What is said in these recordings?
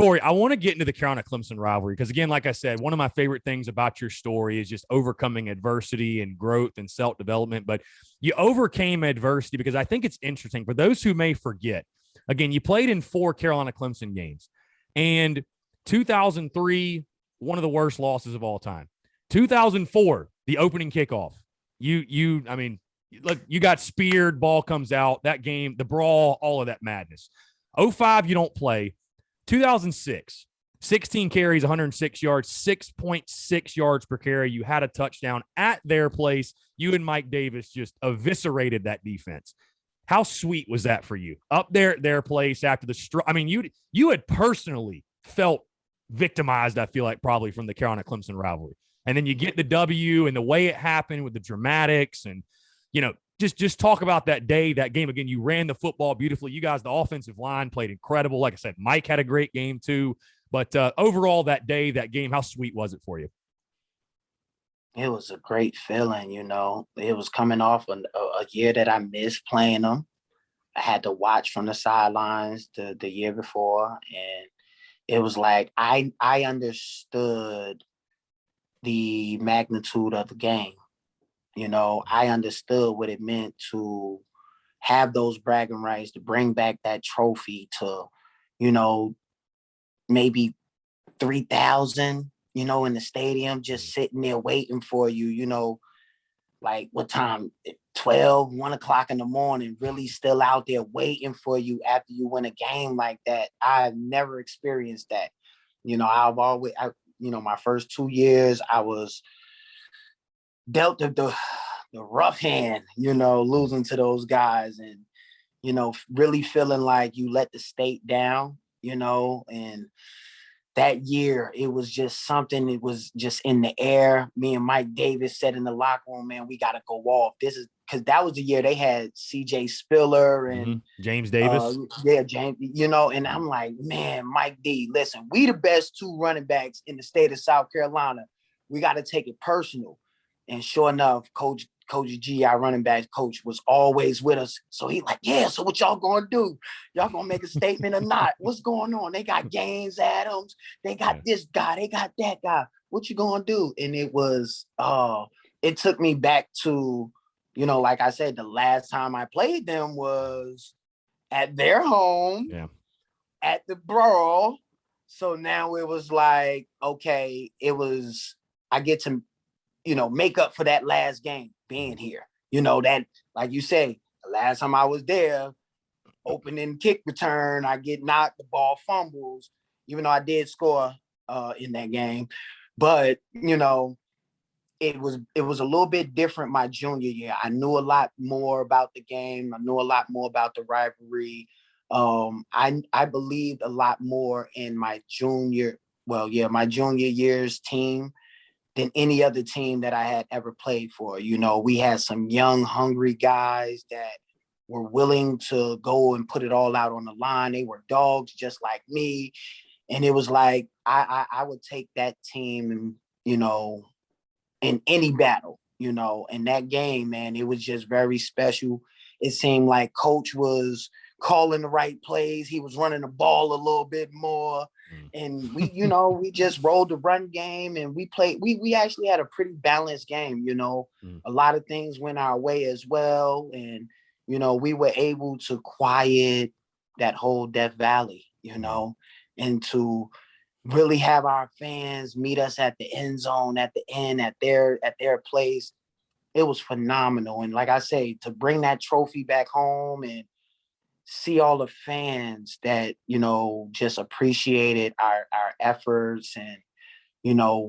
Cory, I want to get into the Carolina Clemson rivalry because, again, like I said, one of my favorite things about your story is just overcoming adversity and growth and self-development. But you overcame adversity because I think it's interesting for those who may forget. Again, you played in 4 Carolina Clemson games, and 2003, one of the worst losses of all time. 2004, the opening kickoff. I mean, look, you got speared, ball comes out, that game, the brawl, all of that madness. 05, you don't play. 2006, 16 carries, 106 yards, 6.6 yards per carry. You had a touchdown at their place. You and Mike Davis just eviscerated that defense. How sweet was that for you? Up there at their place after the I mean, you had personally felt victimized, I feel like, probably from the Carolina Clemson rivalry. And then you get the W and the way it happened with the dramatics and, just talk about that day, that game. Again, you ran the football beautifully. You guys, the offensive line played incredible. Like I said, Mike had a great game too. But overall, that day, that game, how sweet was it for you? It was a great feeling, It was coming off a year that I missed playing them. I had to watch from the sidelines the year before. And it was like I understood the magnitude of the game. I understood what it meant to have those bragging rights, to bring back that trophy to, maybe 3,000, in the stadium, just sitting there waiting for you, like what time, 12, 1 o'clock in the morning, really still out there waiting for you after you win a game like that. I've never experienced that. My first 2 years, I was dealt the rough hand, losing to those guys and, really feeling like you let the state down, and that year it was just something, it was just in the air. Me and Mike Davis said in the locker room, man, we got to go off. This is because that was the year they had CJ Spiller and James Davis. James, and I'm like, man, Mike D, listen, we the best 2 running backs in the state of South Carolina. We got to take it personal. And sure enough, Coach G, our running back coach, was always with us. So he like, yeah, so what y'all going to do? Y'all going to make a statement or not? What's going on? They got Gaines Adams. They got this guy. They got that guy. What you going to do? And it was, it took me back to, like I said, the last time I played them was at their home, at the Brawl. So now it was like, okay, I get to, make up for that last game being here. That, like you say, the last time I was there, opening kick return, I get knocked, the ball fumbles, even though I did score in that game. But, it was a little bit different my junior year. I knew a lot more about the game. I knew a lot more about the rivalry. I believed a lot more in my junior year's team than any other team that I had ever played for. We had some young, hungry guys that were willing to go and put it all out on the line. They were dogs just like me. And it was like, I would take that team and, in any battle, in that game, man, it was just very special. It seemed like Coach was calling the right plays. He was running the ball a little bit more. And we, we just rolled the run game and we played, we actually had a pretty balanced game, a lot of things went our way as well. And, we were able to quiet that whole Death Valley, and to really have our fans meet us at the end zone, at the end, at their place. It was phenomenal. And like I say, to bring that trophy back home and see all the fans that, just appreciated our efforts and,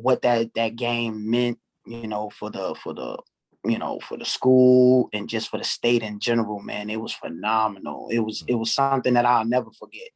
what that game meant, for the school and just for the state in general, man, it was phenomenal. It was something that I'll never forget.